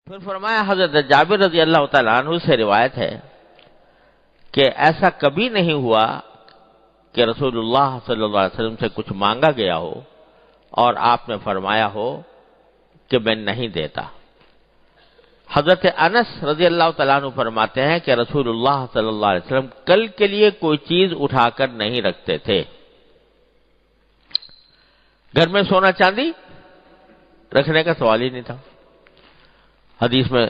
پھر فرمایا حضرت جابر رضی اللہ تعالیٰ عنہ سے روایت ہے کہ ایسا کبھی نہیں ہوا کہ رسول اللہ صلی اللہ علیہ وسلم سے کچھ مانگا گیا ہو اور آپ نے فرمایا ہو کہ میں نہیں دیتا۔ حضرت انس رضی اللہ تعالیٰ عنہ فرماتے ہیں کہ رسول اللہ صلی اللہ علیہ وسلم کل کے لیے کوئی چیز اٹھا کر نہیں رکھتے تھے۔ گھر میں سونا چاندی رکھنے کا سوال ہی نہیں تھا۔ حدیث میں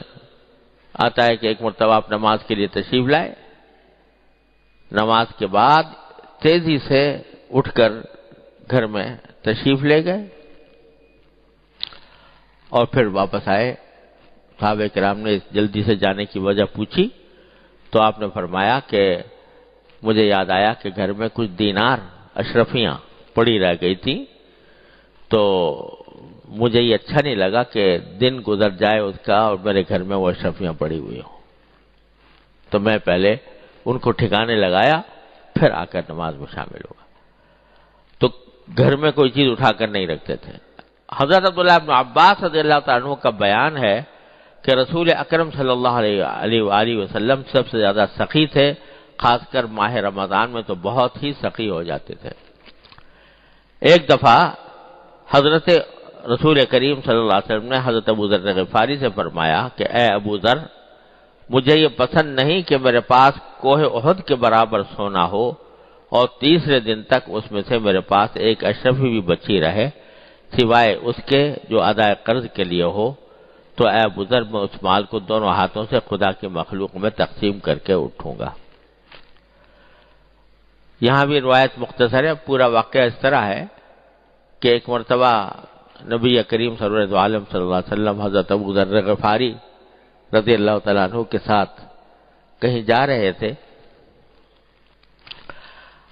آتا ہے کہ ایک مرتبہ آپ نماز کے لیے تشریف لائے، نماز کے بعد تیزی سے اٹھ کر گھر میں تشریف لے گئے اور پھر واپس آئے۔ صحابہ کرام نے جلدی سے جانے کی وجہ پوچھی تو آپ نے فرمایا کہ مجھے یاد آیا کہ گھر میں کچھ دینار اشرفیاں پڑی رہ گئی تھیں، تو مجھے یہ اچھا نہیں لگا کہ دن گزر جائے اس کا اور میرے گھر میں وہ اشرفیاں پڑی ہوئی ہوں، تو میں پہلے ان کو ٹھکانے لگایا پھر آ کر نماز میں شامل ہوا۔ تو گھر میں کوئی چیز اٹھا کر نہیں رکھتے تھے۔ حضرت عبداللہ ابن عباس رضی اللہ تعالیٰ عنہ کا بیان ہے کہ رسول اکرم صلی اللہ علیہ وآلہ وسلم سب سے زیادہ سخی تھے، خاص کر ماہ رمضان میں تو بہت ہی سخی ہو جاتے تھے۔ ایک دفعہ حضرت رسول کریم صلی اللہ علیہ وسلم نے حضرت ابو ذر غفاری سے فرمایا کہ اے ابو ذر، مجھے یہ پسند نہیں کہ میرے پاس کوہ احد کے برابر سونا ہو اور تیسرے دن تک اس میں سے میرے پاس ایک اشرفی بھی بچی رہے سوائے اس کے جو ادائے قرض کے لیے ہو، تو اے ابو ذر، میں اس مال کو دونوں ہاتھوں سے خدا کی مخلوق میں تقسیم کر کے اٹھوں گا۔ یہاں بھی روایت مختصر ہے، پورا واقعہ اس طرح ہے کہ ایک مرتبہ نبی کریم سرور عالم صلی اللہ علیہ وسلم حضرت ابو ذر غفاری رضی اللہ تعالیٰ عنہ کے ساتھ کہیں جا رہے تھے۔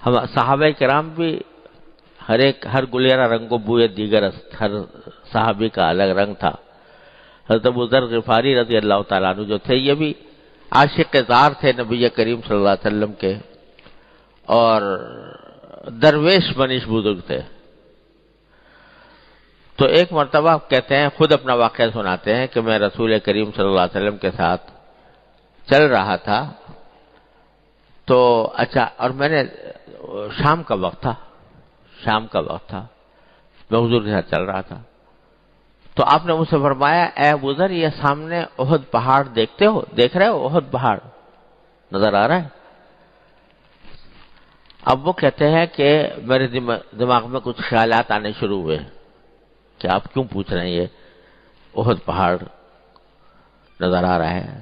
ہم صحابہ کرام بھی ہر گلیرہ رنگ و بوئے دیگر، ہر صحابی کا الگ رنگ تھا۔ حضرت ابو ذر غفاری رضی اللہ تعالیٰ عنہ جو تھے یہ بھی عاشق زار تھے نبی کریم صلی اللہ علیہ وسلم کے، اور درویش منیش بزرگ تھے۔ تو ایک مرتبہ کہتے ہیں، خود اپنا واقعہ سناتے ہیں کہ میں رسول کریم صلی اللہ علیہ وسلم کے ساتھ چل رہا تھا، تو اچھا، اور میں نے شام کا وقت تھا، میں حضور کے ساتھ چل رہا تھا، تو آپ نے مجھ سے فرمایا اے ابو ذر، یہ سامنے احد پہاڑ دیکھ رہے ہو؟ احد پہاڑ نظر آ رہا ہے؟ اب وہ کہتے ہیں کہ میرے دماغ میں کچھ خیالات آنے شروع ہوئے کہ آپ کیوں پوچھ رہے ہیں، یہ احد پہاڑ نظر آ رہا ہے۔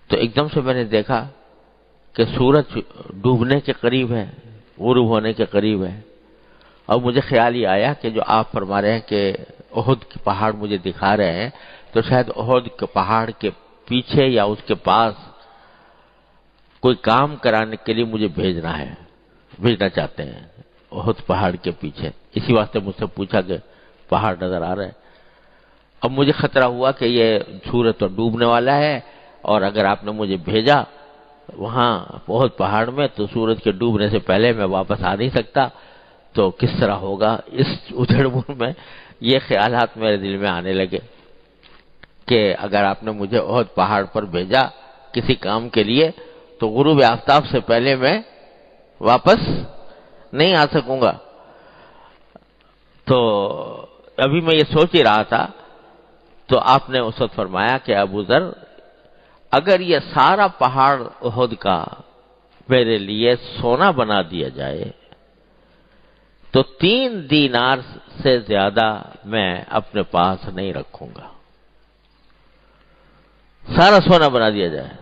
تو ایک دم سے میں نے دیکھا کہ سورج ڈوبنے کے قریب ہے، غروب ہونے کے قریب ہے، اور مجھے خیال ہی آیا کہ جو آپ فرما رہے ہیں کہ احد کے پہاڑ مجھے دکھا رہے ہیں، تو شاید احد کے پہاڑ کے پیچھے یا اس کے پاس کوئی کام کرانے کے لیے مجھے بھیجنا چاہتے ہیں احد پہاڑ کے پیچھے، اسی واسطے مجھ سے پوچھا کہ پہاڑ نظر آ رہا ہے۔ اب مجھے خطرہ ہوا کہ یہ سورج تو ڈوبنے والا ہے، اور اگر آپ نے مجھے بھیجا وہاں احد پہاڑ میں تو سورج کے ڈوبنے سے پہلے میں واپس آ نہیں سکتا، تو کس طرح ہوگا؟ اس ادھڑ بن میں یہ خیالات میرے دل میں آنے لگے کہ اگر آپ نے مجھے احد پہاڑ پر بھیجا کسی کام کے لیے تو غروب آفتاب سے پہلے میں واپس نہیں آ سکوں گا۔ تو ابھی میں یہ سوچ ہی رہا تھا، تو آپ نے اس وقت فرمایا کہ ابو ذر، اگر یہ سارا پہاڑ احد کا میرے لیے سونا بنا دیا جائے تو 3 دینار سے زیادہ میں اپنے پاس نہیں رکھوں گا۔ سارا سونا بنا دیا جائے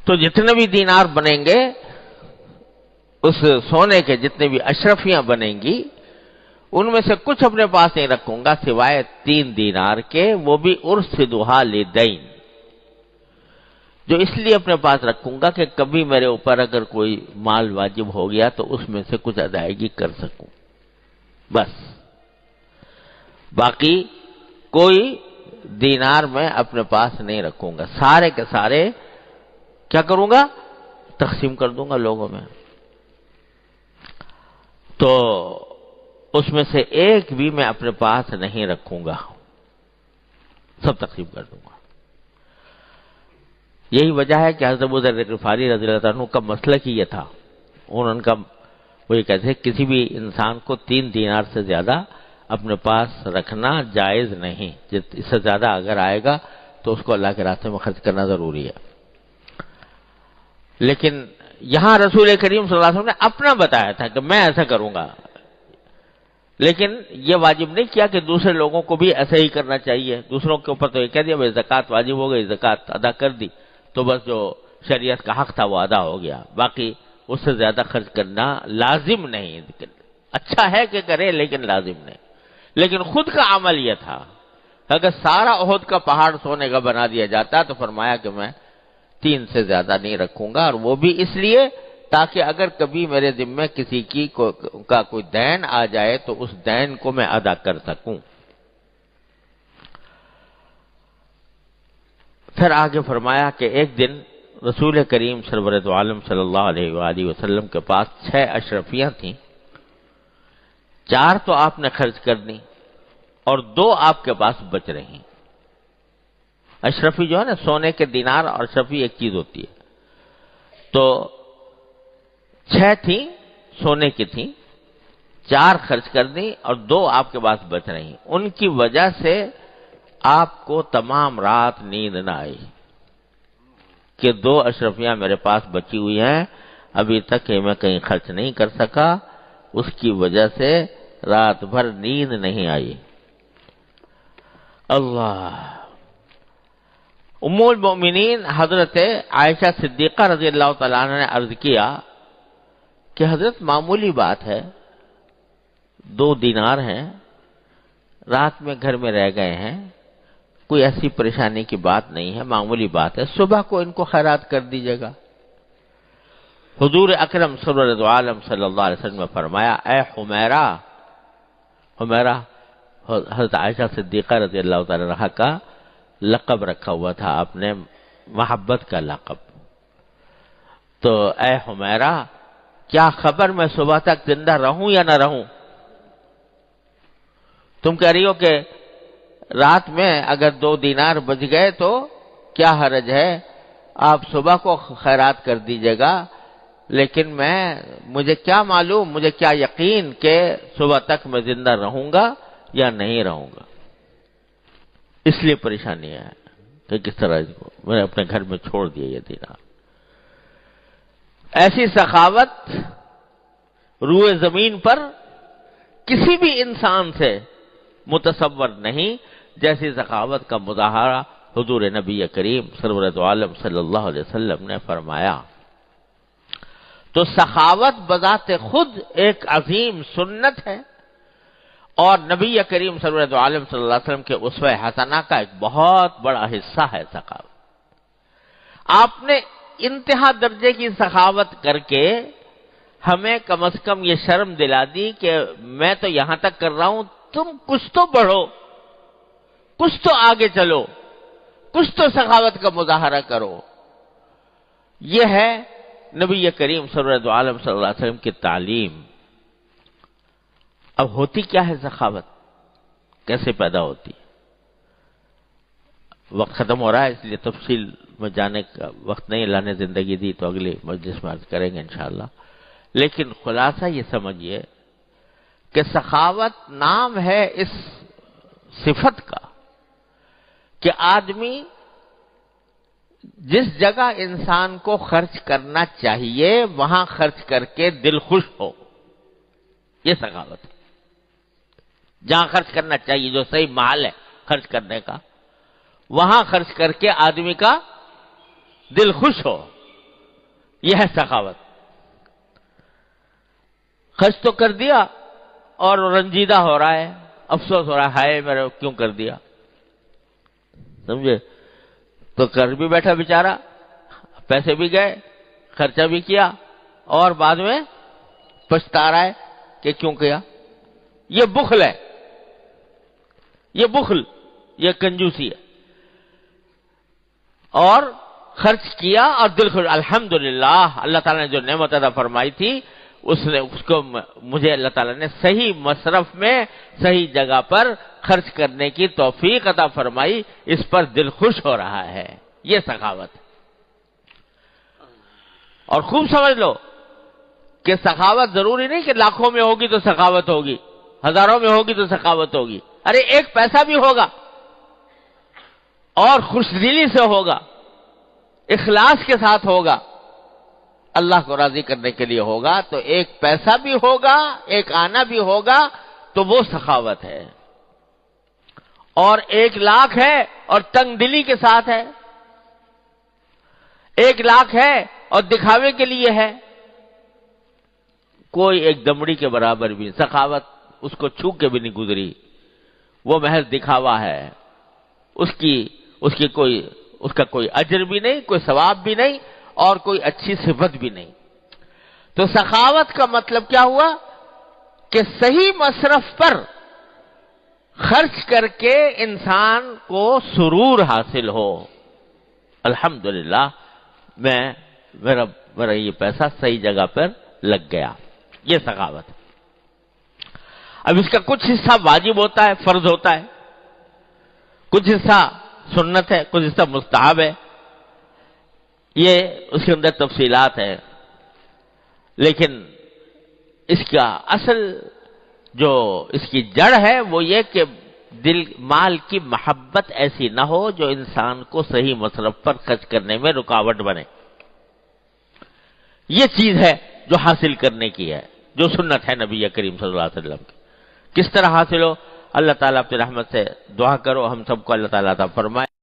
تو جتنے بھی دینار بنیں گے، اس سونے کے جتنے بھی اشرفیاں بنیں گی، ان میں سے کچھ اپنے پاس نہیں رکھوں گا سوائے 3 دینار کے، وہ بھی ارسدھا لدین، جو اس لیے اپنے پاس رکھوں گا کہ کبھی میرے اوپر اگر کوئی مال واجب ہو گیا تو اس میں سے کچھ ادائیگی کر سکوں، بس۔ باقی کوئی دینار میں اپنے پاس نہیں رکھوں گا، سارے کے سارے کیا کروں گا؟ تقسیم کر دوں گا لوگوں میں۔ تو اس میں سے ایک بھی میں اپنے پاس نہیں رکھوں گا۔ سب تقسیم کر دوں گا۔ یہی وجہ ہے کہ حضرت ابو ذر غفاری رضی اللہ عنہ کا مسلک ہی یہ تھا، اور ان کا وہ یہ کہتے ہیں کسی بھی انسان کو 3 دینار سے زیادہ اپنے پاس رکھنا جائز نہیں، اس سے زیادہ اگر آئے گا تو اس کو اللہ کے راستے میں خرچ کرنا ضروری ہے۔ لیکن یہاں رسول کریم صلی اللہ علیہ وسلم نے اپنا بتایا تھا کہ میں ایسا کروں گا، لیکن یہ واجب نہیں کیا کہ دوسرے لوگوں کو بھی ایسا ہی کرنا چاہیے۔ دوسروں کے اوپر تو یہ کہہ دیا بھائی زکوٰۃ واجب ہو گئی، زکوٰۃ ادا کر دی تو بس جو شریعت کا حق تھا وہ ادا ہو گیا، باقی اس سے زیادہ خرچ کرنا لازم نہیں۔ اچھا ہے کہ کرے لیکن لازم نہیں۔ لیکن خود کا عمل یہ تھا، اگر سارا احد کا پہاڑ سونے کا بنا دیا جاتا تو فرمایا کہ میں 3 سے زیادہ نہیں رکھوں گا، اور وہ بھی اس لیے تاکہ اگر کبھی میرے ذمے کسی کا کوئی دین آ جائے تو اس دین کو میں ادا کر سکوں۔ پھر آگے فرمایا کہ ایک دن رسول کریم سرور دو عالم صلی اللہ علیہ وآلہ وسلم کے پاس 6 اشرفیاں تھیں، 4 تو آپ نے خرچ کر دی اور 2 آپ کے پاس بچ رہی۔ اشرفی جو ہے نا سونے کے دینار، اور اشرفی ایک چیز ہوتی ہے، تو 6 تھیں سونے کی تھیں، 4 خرچ کر دی اور 2 آپ کے پاس بچ رہی۔ ان کی وجہ سے آپ کو تمام رات نیند نہ آئی کہ 2 اشرفیاں میرے پاس بچی ہوئی ہیں، ابھی تک میں کہیں خرچ نہیں کر سکا، اس کی وجہ سے رات بھر نیند نہیں آئی۔ اللہ! ام المؤمنین حضرت عائشہ صدیقہ رضی اللہ تعالیٰ عنہ نے عرض کیا کہ حضرت معمولی بات ہے، 2 دینار ہیں، رات میں گھر میں رہ گئے ہیں، کوئی ایسی پریشانی کی بات نہیں ہے، معمولی بات ہے، صبح کو ان کو خیرات کر دیجیے گا۔ حضور اکرم سرور دو عالم صلی اللہ علیہ وسلم نے فرمایا، اے حمیرہ! حمیرہ حضرت عائشہ صدیقہ رضی اللہ تعالی عنہا کا لقب رکھا ہوا تھا، آپ نے محبت کا لقب۔ تو اے حمیرہ، کیا خبر میں صبح تک زندہ رہوں یا نہ رہوں؟ تم کہہ رہی ہو کہ رات میں اگر 2 دینار بچ گئے تو کیا حرج ہے، آپ صبح کو خیرات کر دیجیے گا، لیکن مجھے کیا معلوم، مجھے کیا یقین کہ صبح تک میں زندہ رہوں گا یا نہیں رہوں گا۔ اس لیے پریشانی ہے کہ کس طرح اس کو میں نے اپنے گھر میں چھوڑ دیا یہ دینار۔ ایسی سخاوت روئے زمین پر کسی بھی انسان سے متصور نہیں جیسی سخاوت کا مظاہرہ حضور نبی کریم سرور دو عالم صلی اللہ علیہ وسلم نے فرمایا۔ تو سخاوت بذات خود ایک عظیم سنت ہے، اور نبی کریم سرور دو عالم صلی اللہ علیہ وسلم کے اسوہ حسنہ کا ایک بہت بڑا حصہ ہے سخاوت۔ آپ نے انتہا درجے کی سخاوت کر کے ہمیں کم از کم یہ شرم دلا دی کہ میں تو یہاں تک کر رہا ہوں، تم کچھ تو بڑھو، کچھ تو آگے چلو، کچھ تو سخاوت کا مظاہرہ کرو۔ یہ ہے نبی کریم سرور دو عالم صلی اللہ علیہ وسلم کی تعلیم۔ اب ہوتی کیا ہے سخاوت، کیسے پیدا ہوتی؟ وقت ختم ہو رہا ہے، اس لیے تفصیل میں جانے کا وقت نہیں، اللہ نے زندگی دی تو اگلی مجلس میں عرض کریں گے انشاءاللہ۔ لیکن خلاصہ یہ سمجھیے کہ سخاوت نام ہے اس صفت کا کہ آدمی جس جگہ انسان کو خرچ کرنا چاہیے وہاں خرچ کر کے دل خوش ہو، یہ سخاوت ہے۔ جہاں خرچ کرنا چاہیے، جو صحیح محل ہے خرچ کرنے کا، وہاں خرچ کر کے آدمی کا دل خوش ہو، یہ ہے سخاوت۔ خرچ تو کر دیا اور رنجیدہ ہو رہا ہے، افسوس ہو رہا ہے، ہائے میرے کیوں کر دیا، سمجھے؟ تو کر بھی بیٹھا بیچارہ، پیسے بھی گئے، خرچہ بھی کیا، اور بعد میں پچھتا رہا ہے کہ کیوں کیا۔ یہ بخل ہے، یہ بخل، یہ کنجوسی ہے۔ اور خرچ کیا اور دل خوش، الحمدللہ اللہ تعالیٰ نے جو نعمت عطا فرمائی تھی اس کو مجھے اللہ تعالیٰ نے صحیح مصرف میں صحیح جگہ پر خرچ کرنے کی توفیق عطا فرمائی، اس پر دل خوش ہو رہا ہے، یہ سخاوت۔ اور خوب سمجھ لو کہ سخاوت ضروری نہیں کہ لاکھوں میں ہوگی تو سخاوت ہوگی، ہزاروں میں ہوگی تو سخاوت ہوگی۔ ارے ایک پیسہ بھی ہوگا اور خوش دلی سے ہوگا، اخلاص کے ساتھ ہوگا، اللہ کو راضی کرنے کے لیے ہوگا، تو ایک پیسہ بھی ہوگا، ایک آنا بھی ہوگا، تو وہ سخاوت ہے۔ اور 1,00,000 ہے اور تنگ دلی کے ساتھ ہے، 1,00,000 ہے اور دکھاوے کے لیے ہے، کوئی ایک دمڑی کے برابر بھی سخاوت اس کو چھو کے بھی نہیں گزری، وہ محض دکھاوا ہے، اس کا کوئی اجر بھی نہیں، کوئی ثواب بھی نہیں، اور کوئی اچھی صفت بھی نہیں۔ تو سخاوت کا مطلب کیا ہوا کہ صحیح مصرف پر خرچ کر کے انسان کو سرور حاصل ہو، الحمدللہ میرا یہ پیسہ صحیح جگہ پر لگ گیا، یہ سخاوت۔ اب اس کا کچھ حصہ واجب ہوتا ہے، فرض ہوتا ہے، کچھ حصہ سنت ہے، کچھ حصہ مستحب ہے، یہ اس کے اندر تفصیلات ہیں، لیکن اس کا اصل جو اس کی جڑ ہے وہ یہ کہ مال کی محبت ایسی نہ ہو جو انسان کو صحیح مصرف پر خرچ کرنے میں رکاوٹ بنے۔ یہ چیز ہے جو حاصل کرنے کی ہے، جو سنت ہے نبی کریم صلی اللہ علیہ وسلم کی۔ کس طرح حاصل ہو؟ اللہ تعالیٰ اپنی رحمت سے دعا کرو، ہم سب کو اللہ تعالیٰ عطا فرمائے۔